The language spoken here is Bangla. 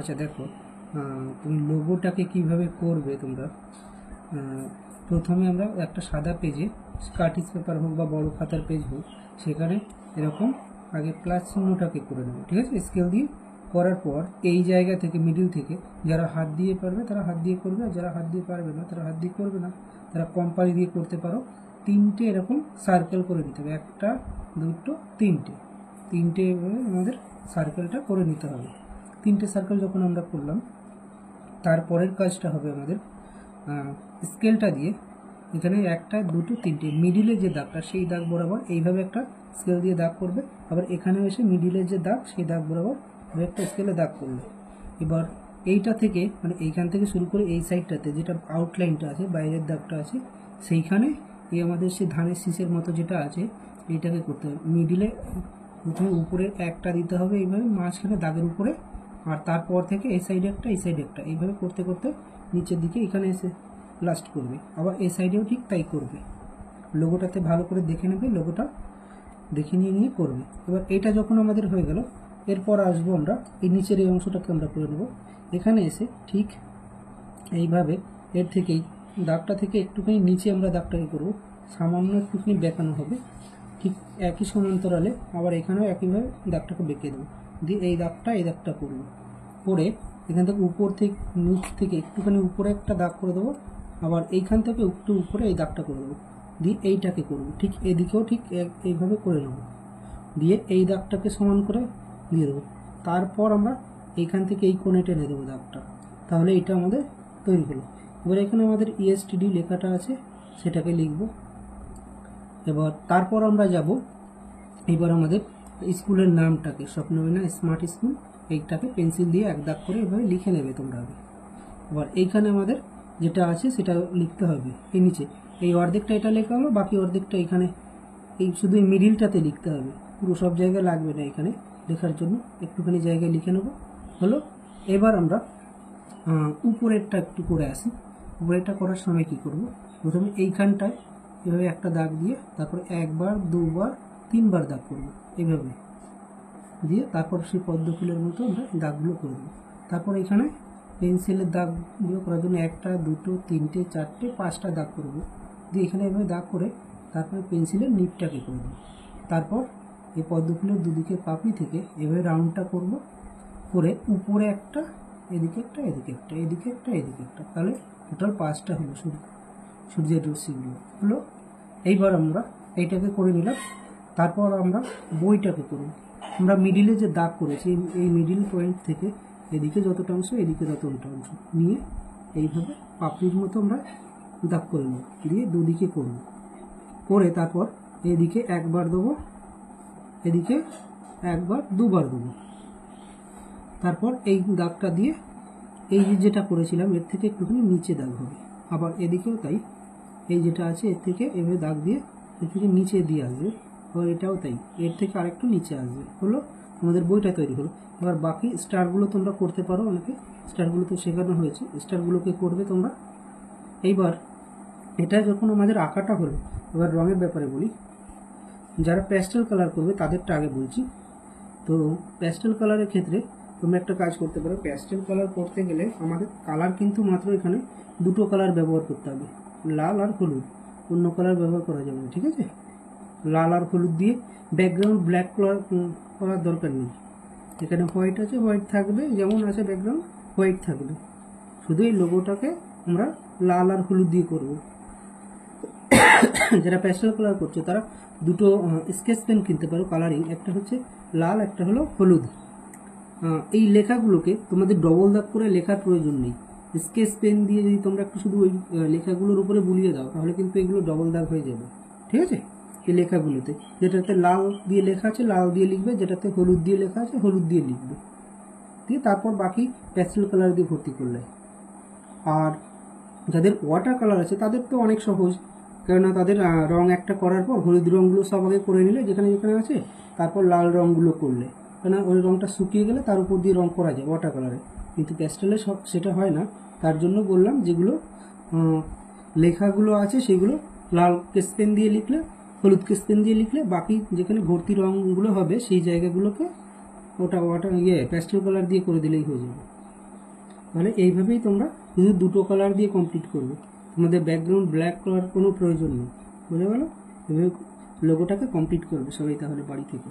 আচ্ছা দেখো, তুমি লোগোটাকে কিভাবে করবে তোমরা। প্রথমে আমরা একটা সাদা পেজে, কার্টিজ পেপার হোক বা বড় খাতার পেজ হোক, সেখানে এরকম আগে প্লাস চিহ্নটাকে করে নেবো, ঠিক আছে। স্কেল দিয়ে করার পর এই জায়গা থেকে, মিডিল থেকে, যারা হাত দিয়ে পারবে তারা হাত দিয়ে করবে, আর যারা হাত দিয়ে পারবে না তারা হাত দিয়ে করবে না, তারা কম্পাস দিয়ে করতে পারো। তিনটে এরকম সার্কেল করে নিতে হবে, একটা দুটো তিনটে, তিনটে আমাদের সার্কেলটা করে নিতে হবে। তিনটে সার্কেল যখন আমরা করলাম, তারপরের কাজটা হবে আমাদের স্কেলটা দিয়ে এখানে একটা দুটো তিনটে মিডিলের যে দাগটা, সেই দাগ বরাবর এইভাবে একটা স্কেল দিয়ে দাগ করবে। আবার এখানেও এসে মিডিলের যে দাগ, সেই দাগ বরাবর একটা স্কেলে দাগ করবে। এবার এইটা থেকে, মানে এইখান থেকে শুরু করে এই সাইডটাতে যেটা আউটলাইনটা আছে, বাইরের দাগটা আছে, সেইখানে এই আমাদের সেই ধানের শীষের মতো যেটা আছে, এইটাকে করতে হবে। মিডিলে প্রথমে উপরে একটা দিতে হবে এইভাবে, মাঝখানে দাগের উপরে, আর তারপর থেকে এই সাইডে একটা, এই সাইডে একটা, এইভাবে করতে করতে নিচের দিকে এখানে এসে লাস্ট করবে। আবার এই সাইডেও ঠিক তাই করবে। লোগোটাতে ভালো করে দেখে নেবে, লোগোটা দেখে নিয়ে করবে। এবার এটা যখন আমাদের হয়ে গেল, এরপর আসবো আমরা এই নিচের এই অংশটাকে আমরা করে নেব। এখানে এসে ঠিক এইভাবে এর থেকেই দাগটা থেকে একটুখানি নিচে আমরা দাগটাকে করব, সামান্য একটুখানি বেঁকানো হবে, ঠিক একই সমান্তরালে। আবার এখানেও একইভাবে দাগটাকে বেঁকে দেবো, দিয়ে এই দাগটা করবো। করে এখান থেকে উপর থেকে, নিচ থেকে একটুখানি উপরে একটা দাগ করে দেবো, আবার এইখান থেকে একটু উপরে এই দাগটা করে দেবো, দিয়ে এইটাকে করবো। ঠিক এদিকেও ঠিক এইভাবে করে নেবো, দিয়ে এই দাগটাকে সমান করে দিয়ে দেবো। তারপর আমরা এইখান থেকে এই কোণে টেনে দেবো দাগটা, তাহলে এটা আমাদের তৈরি হলো। এবার এখানে আমাদের ESTD লেখাটা আছে, সেটাকে লিখব। এবার তারপর আমরা যাব, এবার আমাদের স্কুলের নামটাকে, স্বপ্নবীণা স্মার্ট স্কুল, এইটাকে পেন্সিল দিয়ে এক দাগ করে এভাবে লিখে নেবে তোমরা আগে। এবার এইখানে আমাদের যেটা আছে সেটা লিখতে হবে এই নিচে। এই অর্ধেকটা এটা লেখা হলো, বাকি অর্ধেকটা এখানে এই শুধু এই মিডিলটাতে লিখতে হবে, পুরো সব জায়গায় লাগবে না। এখানে লেখার জন্য একটুখানি জায়গায় লিখে নেব, হলো। এবার আমরা উপরেরটা একটু করে আসি। উপরেরটা করার সময় কি করব, প্রথমে এইখানটায় এভাবে একটা দাগ দিয়ে, তারপরে একবার দুবার তিনবার দাগ করব এইভাবে দিয়ে, তারপর সেই পদ্ম ফুলের মতো আমরা দাগগুলো করে দেবো। তারপর এখানে পেন্সিলের দাগগুলো করার জন্য একটা দুটো তিনটে চারটে পাঁচটা দাগ করব, দিয়ে এখানে এভাবে দাগ করে তারপরে পেন্সিলের নিপটাকে করে দেবো। তারপর এই পদ্ম ফুলের দুদিকে পাপড়ি থেকে এভাবে রাউন্ডটা করব, করে উপরে একটা, এদিকে একটা, এদিকে একটা, এদিকে একটা, এদিকে একটা, তাহলে টোটাল পাঁচটা হলো সূর্যের রশ্মিগুলো হলো। এইবার আমরা এইটাকে করে নিলাম। তারপর আমরা বইটাকে করব। আমরা মিডিলে যে দাগ করেছি, এই মিডিল পয়েন্ট থেকে এদিকে যতটা অংশ, এদিকে ততটা অংশ নিয়ে এইভাবে পাপড়ির মতো আমরা দাগ করে নেব, দিয়ে দুদিকে করব। করে তারপর এদিকে একবার দেবো, এদিকে একবার দুবার দেবো। তারপর এই দাগটা দিয়ে এই যেটা করেছিলাম এর থেকে একটুখানি নিচে দাগ হবে। আবার এদিকেও তাই, এই যেটা আছে এর থেকে এভাবে দাগ দিয়ে এর থেকে নিচে দিয়ে আসবে। আবার এটাও তাই, এর থেকে আরেকটু নিচে আসবে, হলো আমাদের বইটা তৈরি হলো। এবার বাকি স্টারগুলো তোমরা করতে পারো, অনেকে স্টারগুলো তো শেখানো হয়েছে, স্টারগুলোকে করবে তোমরা। এইবার এটা যখন আমাদের আঁকাটা হলো, এবার রঙের ব্যাপারে বলি। যারা প্যাস্টেল কালার করবে তাদেরটা আগে বলছি। তো প্যাস্টেল কালারের ক্ষেত্রে তোমরা একটা কাজ করতে পারো। প্যাস্টেল কালার করতে গেলে আমাদের কালার কিন্তু মাত্র এখানে দুটো কালার ব্যবহার করতে হবে, লাল আর হলুদ, অন্য কালার ব্যবহার করা যাবে না, ঠিক আছে। লাল আর হলুদ দিয়ে ব্যাকগ্রাউন্ড ব্ল্যাক কালার করার দরকার নেই। এখানে হোয়াইট আছে, হোয়াইট থাকবে, যেমন আছে ব্যাকগ্রাউন্ড হোয়াইট থাকবে। শুধু এই লোগোটাকে আমরা লাল আর হলুদ দিয়ে করব। যারা প্যাস্টেল কালার করছে তারা দুটো স্কেচ পেন কিনতে পারো কালারিং, একটা হচ্ছে লাল, একটা হলো হলুদ। এই লেখাগুলোকে তোমাদের ডবল দাগ করে লেখার প্রয়োজন নেই। স্কেচ পেন দিয়ে যদি তোমরা একটু শুধু ওই লেখাগুলোর উপরে বুলিয়ে দাও, তাহলে কিন্তু এগুলো ডবল দাগ হয়ে যাবে, ঠিক আছে। এই লেখাগুলোতে যেটাতে লাল দিয়ে লেখা আছে লাল দিয়ে লিখবে, যেটাতে হলুদ দিয়ে লেখা আছে হলুদ দিয়ে লিখবে, দিয়ে তারপর বাকি প্যাস্টেল কালার দিয়ে ভর্তি করলে। আর যাদের ওয়াটার কালার আছে তাদের তো অনেক সহজ, কেননা তাদের রং একটা করার পর হলুদ রঙগুলো সব আগে করে নিলে যেখানে যেখানে আছে, তারপর লাল রঙগুলো করলে, কেননা ওই রঙটা শুকিয়ে গেলে তার উপর দিয়ে রং করা যায় ওয়াটার কালারে। কিন্তু প্যাস্টেলে সেটা হয় না, তার জন্য বললাম যেগুলো লেখাগুলো আছে সেগুলো লাল স্কেচ দিয়ে লিখলে, হলুদ স্কেচ দিয়ে লিখলে, বাকি যেখানে ভর্তি রঙগুলো হবে সেই জায়গাগুলোকে ওটা প্যাস্টেল কালার দিয়ে করে দিলেই হয়ে যাবে। তাহলে এইভাবেই তোমরা শুধু দুটো কালার দিয়ে কমপ্লিট করবে, তোমাদের ব্যাকগ্রাউন্ড ব্ল্যাক করার কোনো প্রয়োজন নেই। বুঝে গেল? এভাবে লোগোটাকে কমপ্লিট করবে সবাই তাহলে বাড়ি থেকে।